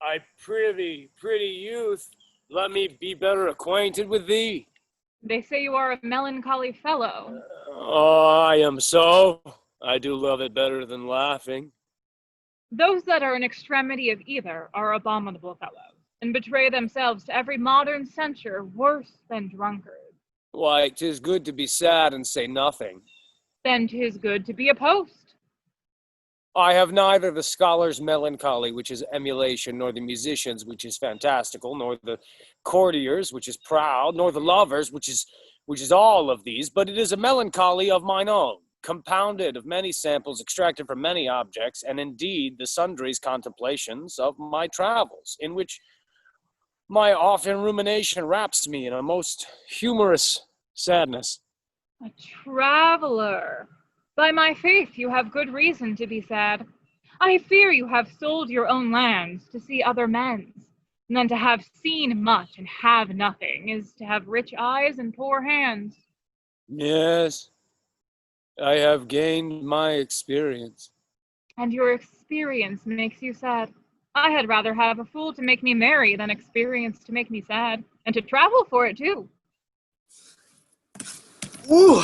I prithee, pretty youth, let me be better acquainted with thee. They say you are a melancholy fellow. I am so. I do love it better than laughing. Those that are in extremity of either are abominable fellows, and betray themselves to every modern censure worse than drunkards. Why, 'tis good to be sad and say nothing. Then 'tis good to be a post. I have neither the scholar's melancholy, which is emulation, nor the musician's, which is fantastical, nor the courtier's, which is proud, nor the lover's, which is all of these, but it is a melancholy of mine own, compounded of many samples extracted from many objects, and indeed the sundries contemplations of my travels, in which my often rumination wraps me in a most humorous sadness. A traveler. By my faith, you have good reason to be sad. I fear you have sold your own lands to see other men's. And then to have seen much and have nothing is to have rich eyes and poor hands. Yes, I have gained my experience. And your experience makes you sad. I had rather have a fool to make me merry than experience to make me sad, and to travel for it too. Ooh.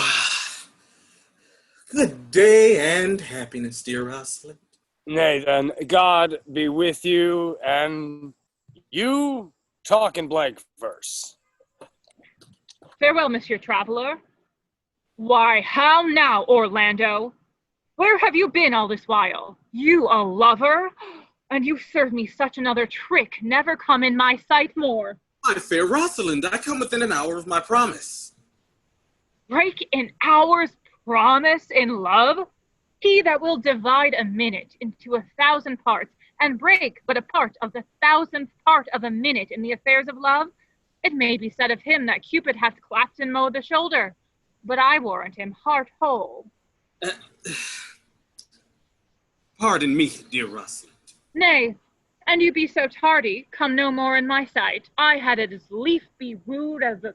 Good day and happiness, dear Rosalind. Nay then, God be with you, and you talk in blank verse. Farewell, Monsieur Traveler. Why, how now, Orlando? Where have you been all this while? You a lover? And you serve me such another trick, never come in my sight more. My fair Rosalind, I come within an hour of my promise. Break an hour's promise in love? He that will divide a minute into 1,000 parts, and break but a part of the 1,000th part of a minute in the affairs of love, it may be said of him that Cupid hath clapped and mowed the shoulder, but I warrant him heart whole. Pardon me, dear Rosalind. Nay, and you be so tardy, come no more in my sight. I had it as lief be wooed as a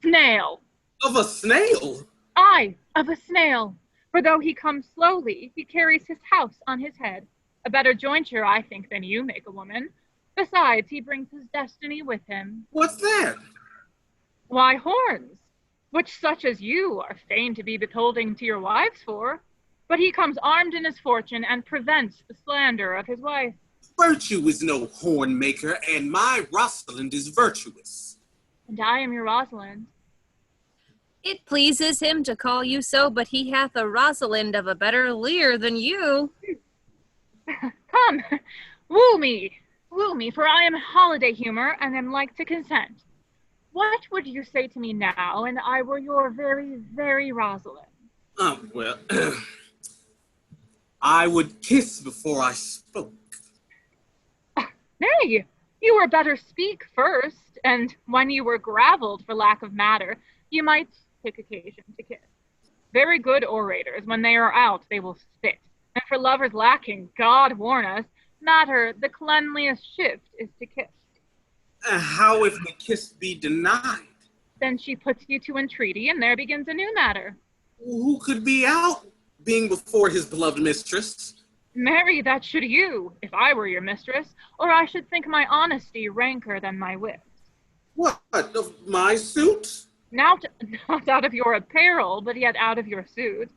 snail. Of a snail? Aye, of a snail. For though he comes slowly, he carries his house on his head. A better jointure, I think, than you make a woman. Besides, he brings his destiny with him. What's that? Why, horns, which such as you are fain to be beholding to your wives for. But he comes armed in his fortune, and prevents the slander of his wife. Virtue is no horn maker, and my Rosalind is virtuous. And I am your Rosalind. It pleases him to call you so, but he hath a Rosalind of a better leer than you. Come, woo me, for I am holiday humor, and am like to consent. What would you say to me now, and I were your very, very Rosalind? Well, I would kiss before I spoke. Nay, you were better speak first, and when you were gravelled for lack of matter, you might take occasion to kiss. Very good orators, when they are out, they will spit. And for lovers lacking, God warn us, matter, the cleanliest shift is to kiss. How if the kiss be denied? Then she puts you to entreaty, and there begins a new matter. Who could be out, being before his beloved mistress? Marry, that should you, if I were your mistress, or I should think my honesty ranker than my wit. What, of my suit? Not out of your apparel, but yet out of your suit.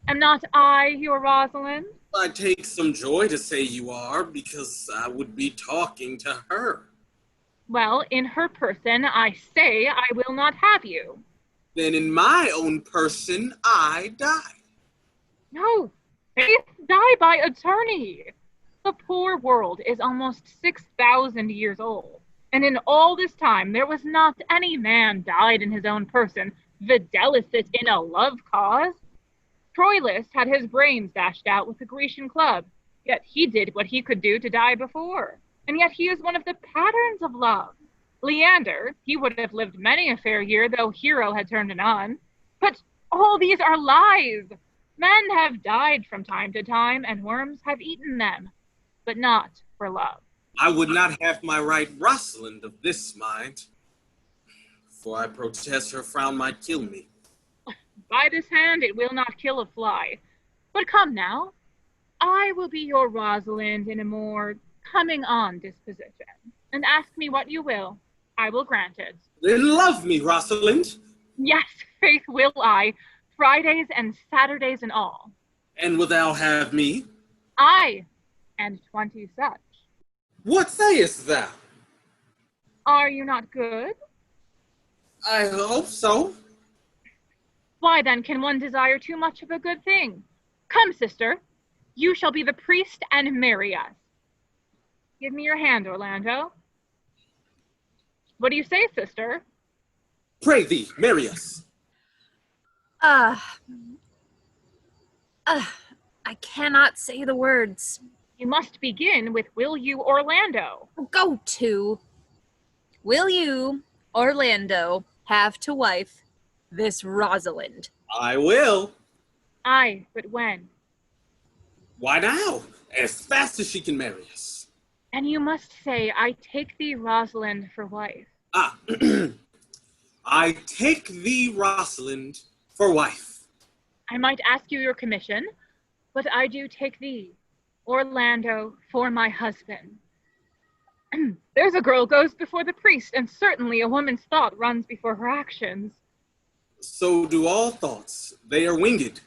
Am not I your Rosalind? I take some joy to say you are, because I would be talking to her. Well, in her person, I say I will not have you. Then in my own person, I die. No, faith, die by attorney. The poor world is almost 6,000 years old, and in all this time there was not any man died in his own person, videlicet in a love cause. Troilus had his brains dashed out with a Grecian club, yet he did what he could do to die before, and yet he is one of the patterns of love. Leander, he would have lived many a fair year, though Hero had turned an on. But all these are lies. Men have died from time to time, and worms have eaten them, but not for love. I would not have my right Rosalind of this mind, for I protest her frown might kill me. By by this hand, it will not kill a fly. But come now, I will be your Rosalind in a more coming-on disposition, and ask me what you will. I will grant it. Then love me, Rosalind. Yes, faith will I, Fridays and Saturdays and all. And wilt thou have me? Aye, and 20 such. What sayest thou? Are you not good? I hope so. Why then can one desire too much of a good thing? Come, sister, you shall be the priest and marry us. Give me your hand, Orlando. What do you say, sister? Pray thee, marry us. I cannot say the words. You must begin with will you, Orlando? Go to. Will you, Orlando, have to wife this Rosalind? I will. Aye, but when? Why now? As fast as she can marry us. And you must say, I take thee, Rosalind, for wife. Ah, I take thee, Rosalind, for wife. I might ask you your commission, but I do take thee, Orlando, for my husband. There's a girl goes before the priest, and certainly a woman's thought runs before her actions. So do all thoughts. They are winged.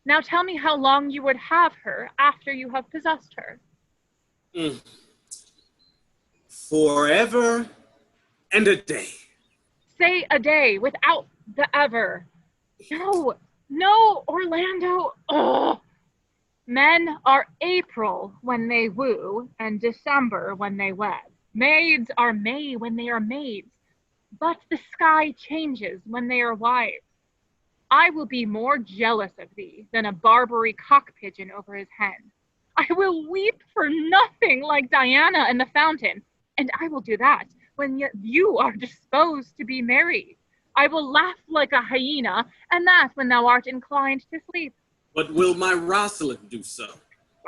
Now tell me how long you would have her after you have possessed her. Forever and a day. Say a day without the ever. No, Orlando. Oh. Men are April when they woo, and December when they wed. Maids are May when they are maids, but the sky changes when they are wives. I will be more jealous of thee than a Barbary cock pigeon over his hen. I will weep for nothing like Diana in the fountain, and I will do that when you are disposed to be merry. I will laugh like a hyena, and that when thou art inclined to sleep. But will my Rosalind do so?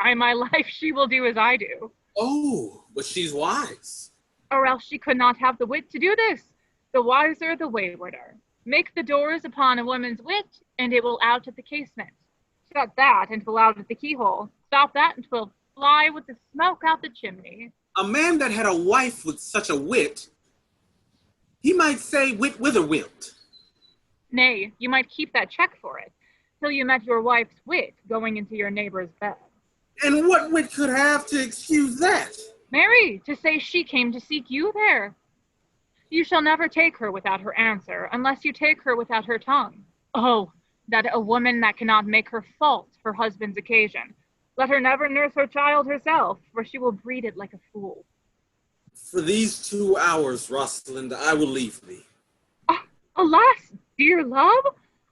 By my life, she will do as I do. Oh, but she's wise. Or else she could not have the wit to do this. The wiser, the waywarder. Make the doors upon a woman's wit, and it will out at the casement. Shut that, and 'twill out at the keyhole. Stop that, and 'twill fly with the smoke out the chimney. A man that had a wife with such a wit, he might say wit whither wilt. Nay, you might keep that check for it, till you met your wife's wit going into your neighbor's bed. And what wit could have to excuse that? Marry, to say she came to seek you there. You shall never take her without her answer, unless you take her without her tongue. Oh, that a woman that cannot make her fault her husband's occasion. Let her never nurse her child herself, for she will breed it like a fool. For these 2 hours, Rosalind, I will leave thee. Alas, dear love,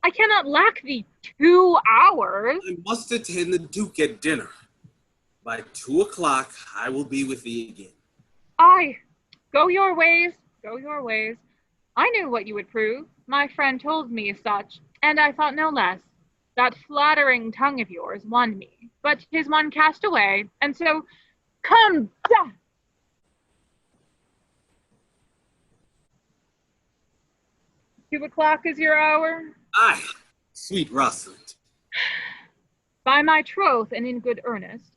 I cannot lack thee 2 hours. I must attend the Duke at dinner. By 2 o'clock, I will be with thee again. Aye, go your ways, go your ways. I knew what you would prove. My friend told me as such, and I thought no less. That flattering tongue of yours won me, but 'tis one cast away, and so come down. 2 o'clock is your hour? Aye, sweet Rosalind. By my troth, and in good earnest,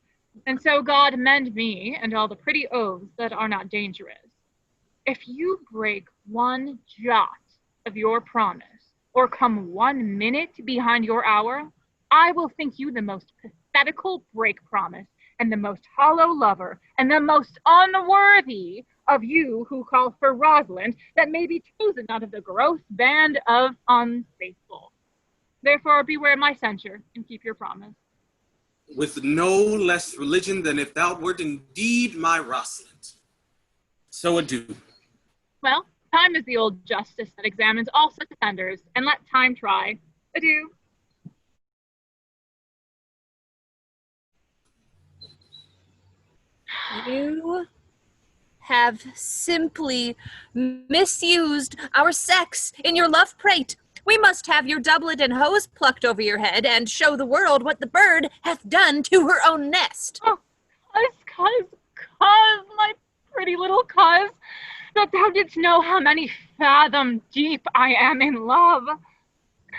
and so God mend me and all the pretty oaths that are not dangerous. If you break one jot of your promise, or come 1 minute behind your hour, I will think you the most pathetical break promise, and the most hollow lover, and the most unworthy of you who call for Rosalind that may be chosen out of the gross band of unfaithful. Therefore beware my censure, and keep your promise. With no less religion than if thou wert indeed my Rosalind. So adieu. Well, time is the old justice that examines all such offenders, and let time try. Adieu. You have simply misused our sex in your love prate. We must have your doublet and hose plucked over your head and show the world what the bird hath done to her own nest. Oh, cuz, my pretty little cuz, that thou didst know how many fathom deep I am in love.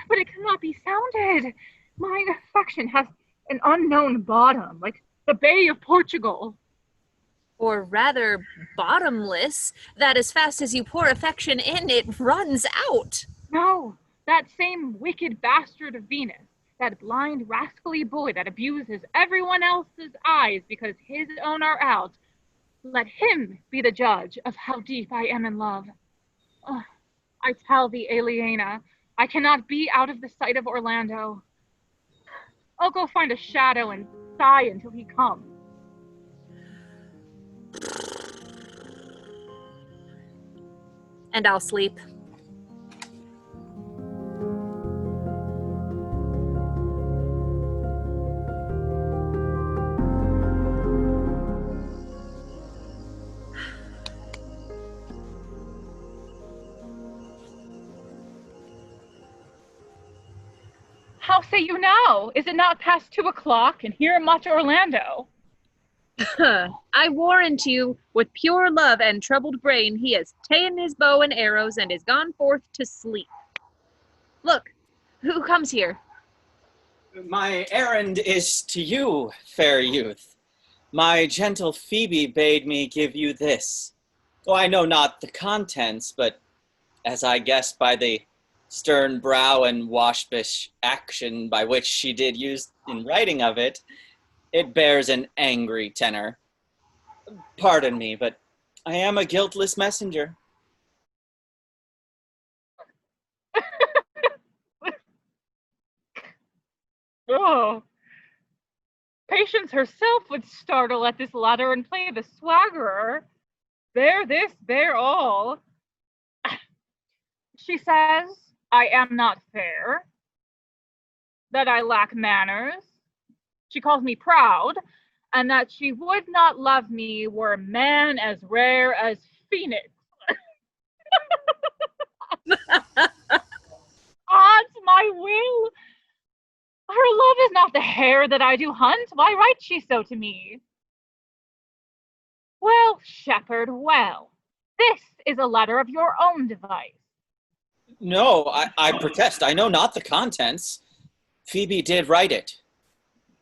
but it cannot be sounded. Mine affection has an unknown bottom, like the Bay of Portugal. Or rather, bottomless, that as fast as you pour affection in, it runs out. No, that same wicked bastard of Venus, that blind rascally boy that abuses everyone else's eyes because his own are out, let him be the judge of how deep I am in love. Oh, I tell thee, Aliena, I cannot be out of the sight of Orlando. I'll go find a shadow and sigh until he comes. And I'll sleep. How say you now? Is it not past 2 o'clock, and here much Orlando? I warrant you, with pure love and troubled brain, he has ta'en his bow and arrows and is gone forth to sleep. Look, who comes here? My errand is to you, fair youth. My gentle Phebe bade me give you this. Oh, I know not the contents, but as I guess by the stern brow and waspish action by which she did use in writing of it, it bears an angry tenor. Pardon me, but I am a guiltless messenger. Oh, Patience herself would startle at this letter and play the swaggerer. Bear this, bear all. She says, I am not fair, that I lack manners. She calls me proud, and that she would not love me were man as rare as Phoenix. Odds my will! Her love is not the hare that I do hunt. Why writes she so to me? Well, shepherd, well. This is a letter of your own device. No, I protest. I know not the contents. Phebe did write it.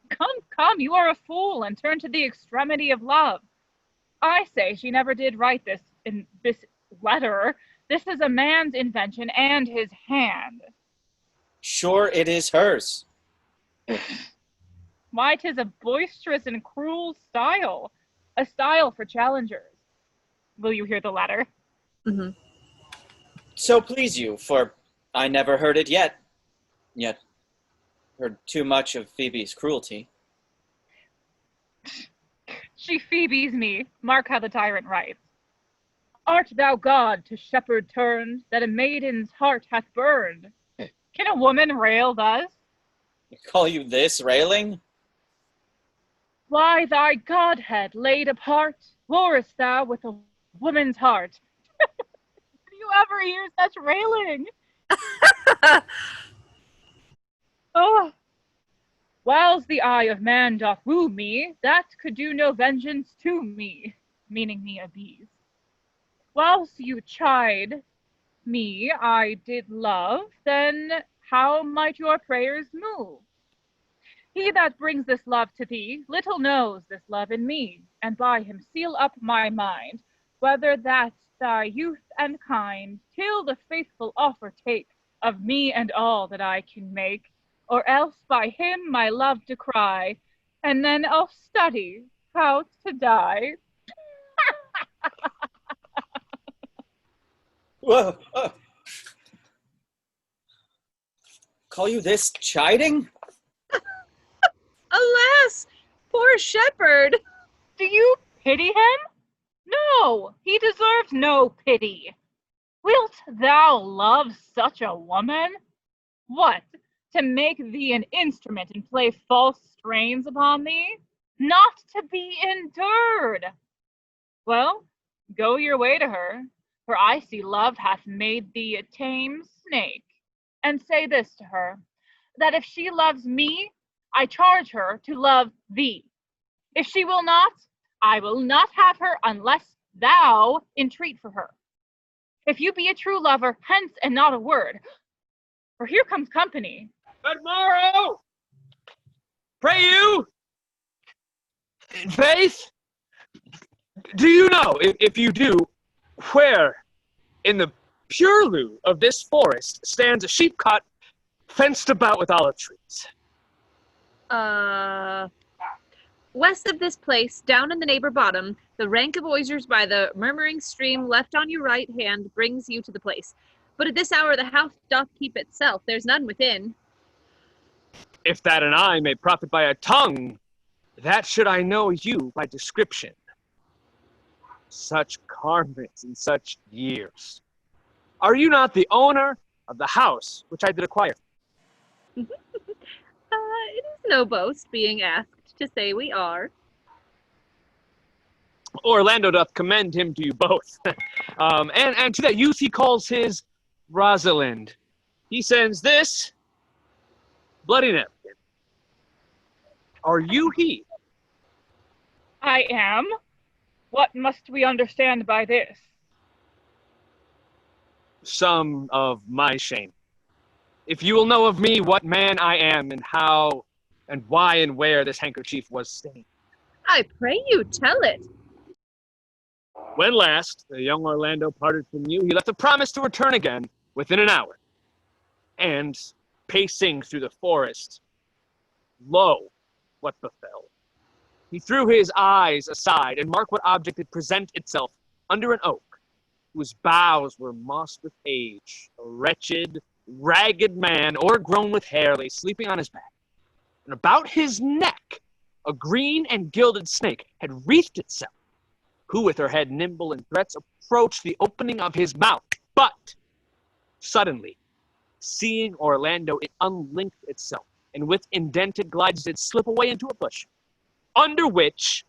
Come, you are a fool, and turn to the extremity of love. I say she never did write this in this letter. This is a man's invention and his hand. Sure it is hers. Why, 'tis a boisterous and cruel style, a style for challengers. Will you hear the letter? Mm-hmm. So please you, for I never heard it yet heard too much of Phoebe's cruelty. She Phoebes me. Mark how the tyrant writes. Art thou God to shepherd turned, that a maiden's heart hath burned? Can a woman rail thus? Call you this railing? Why, thy godhead laid apart, warrest thou with a woman's heart. Do you ever hear such railing? Oh, whiles the eye of man doth woo me, that could do no vengeance to me, meaning me a beast. Whilst you chide me, I did love, then how might your prayers move? He that brings this love to thee, little knows this love in me, and by him seal up my mind, whether that thy youth and kind, till the faithful offer take of me and all that I can make, or else by him my love decry, and then I'll study how to die. Whoa, Call you this chiding? Alas, poor shepherd. Do you pity him? No, he deserves no pity. Wilt thou love such a woman? What, to make thee an instrument and play false strains upon thee? Not to be endured. Well, go your way to her, for I see love hath made thee a tame snake. And say this to her, that if she loves me, I charge her to love thee. If she will not, I will not have her unless thou entreat for her. If you be a true lover, hence and not a word. for here comes company. Good morrow! Pray you! In faith? Do you know, if you do, where in the purlieu of this forest stands a sheep cot fenced about with olive trees? West of this place, down in the neighbor bottom, the rank of osiers by the murmuring stream left on your right hand brings you to the place. But at this hour the house doth keep itself, there's none within. If that and I may profit by a tongue, that should I know you by description. Such garments in such years. Are you not the owner of the house which I did acquire? It is no boast, being asked to say we are. Orlando doth commend him to you both. And to that youth he calls his Rosalind. He sends this bloody napkin. Are you he? I am. What must we understand by this? Some of my shame. If you will know of me what man I am and how and why and where this handkerchief was stained. I pray you, tell it. When last the young Orlando parted from you, he left a promise to return again within an hour. And pacing through the forest, lo, what befell. He threw his eyes aside and marked what object did present itself under an oak, whose boughs were mossed with age. A wretched, ragged man, o'ergrown with hair, lay sleeping on his back. And about his neck, a green and gilded snake had wreathed itself, who with her head nimble in threats approached the opening of his mouth. But suddenly, seeing Orlando, it unlinked itself, and with indented glides did slip away into a bush, under which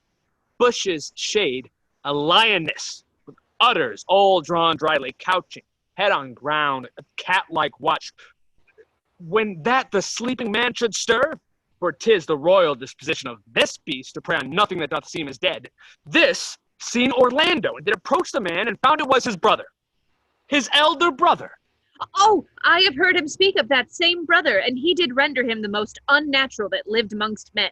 bush's shade a lioness with udders all drawn dryly, couching, head on ground, a cat-like watch. When that the sleeping man should stir, for 'tis the royal disposition of this beast to prey on nothing that doth seem as dead, this seen Orlando, and did approach the man, and found it was his brother, his elder brother. Oh, I have heard him speak of that same brother, and he did render him the most unnatural that lived amongst men.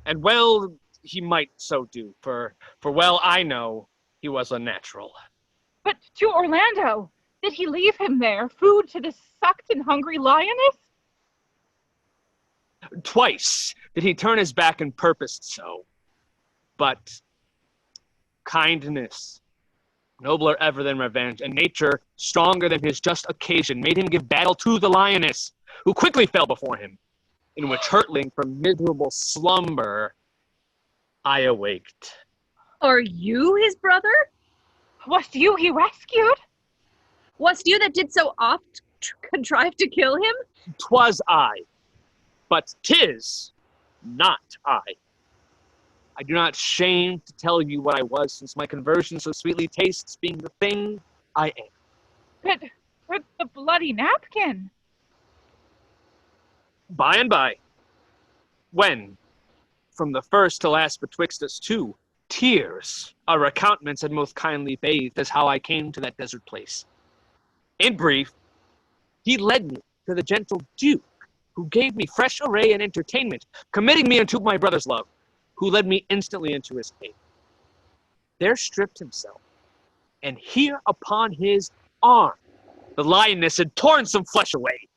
And well he might so do, for well I know he was unnatural. But to Orlando, did he leave him there, food to this sucked and hungry lioness? Twice did he turn his back and purposed so. But kindness, nobler ever than revenge, and nature, stronger than his just occasion, made him give battle to the lioness, who quickly fell before him, in which hurtling from miserable slumber, I awaked. Are you his brother? Wast you he rescued? Wast you that did so oft contrive to kill him? 'Twas I, but 'tis not I. I do not shame to tell you what I was, since my conversion so sweetly tastes, being the thing I am. But the bloody napkin. By and by, when, from the first to last betwixt us two, tears our recountenance had most kindly bathed, as how I came to that desert place. In brief, he led me to the gentle Duke, who gave me fresh array and entertainment, committing me unto my brother's love, who led me instantly into his cave. There stripped himself, and here upon his arm the lioness had torn some flesh away,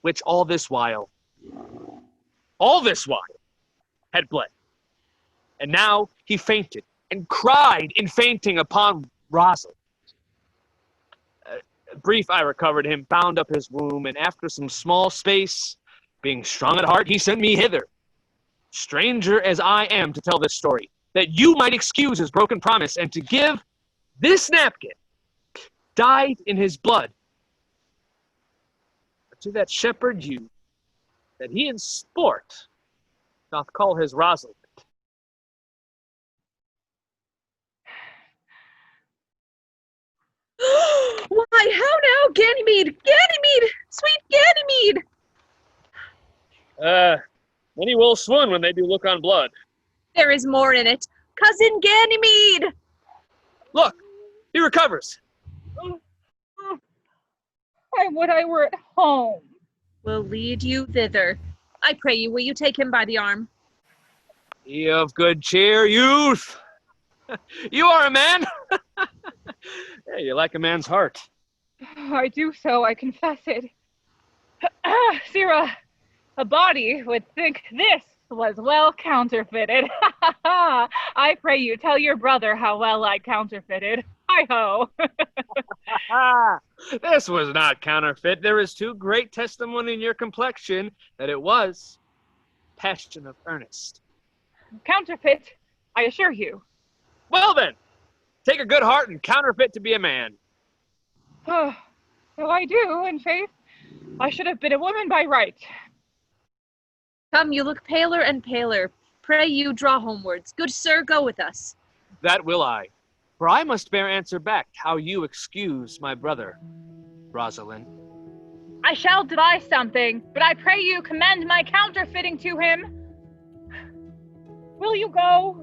which all this while had bled. And now he fainted, and cried in fainting upon Rosalind. Brief I recovered him, bound up his wound, and after some small space, being strong at heart, he sent me hither, stranger as I am to tell this story, that you might excuse his broken promise, and to give this napkin, dyed in his blood, to that shepherd youth, that he in sport doth call his Rosalind. Why, how now, Ganymede! Ganymede! Sweet Ganymede! Many will swoon when they do look on blood. There is more in it. Cousin Ganymede! Look, he recovers. I would I were at home. We'll lead you thither. I pray you, will you take him by the arm? Be of good cheer, youth. You are a man. Hey, you like a man's heart. I do so, I confess it. Sirrah, a body would think this was well counterfeited. I pray you tell your brother how well I counterfeited. Hi-ho. This was not counterfeit. There is too great testimony in your complexion that it was passion of earnest. Counterfeit, I assure you. Well then, take a good heart and counterfeit to be a man. So I do, in faith. I should have been a woman by right. Come, you look paler and paler. Pray you draw homewards. Good sir, go with us. That will I, for I must bear answer back how you excuse my brother, Rosalind. I shall devise something, but I pray you commend my counterfeiting to him. Will you go?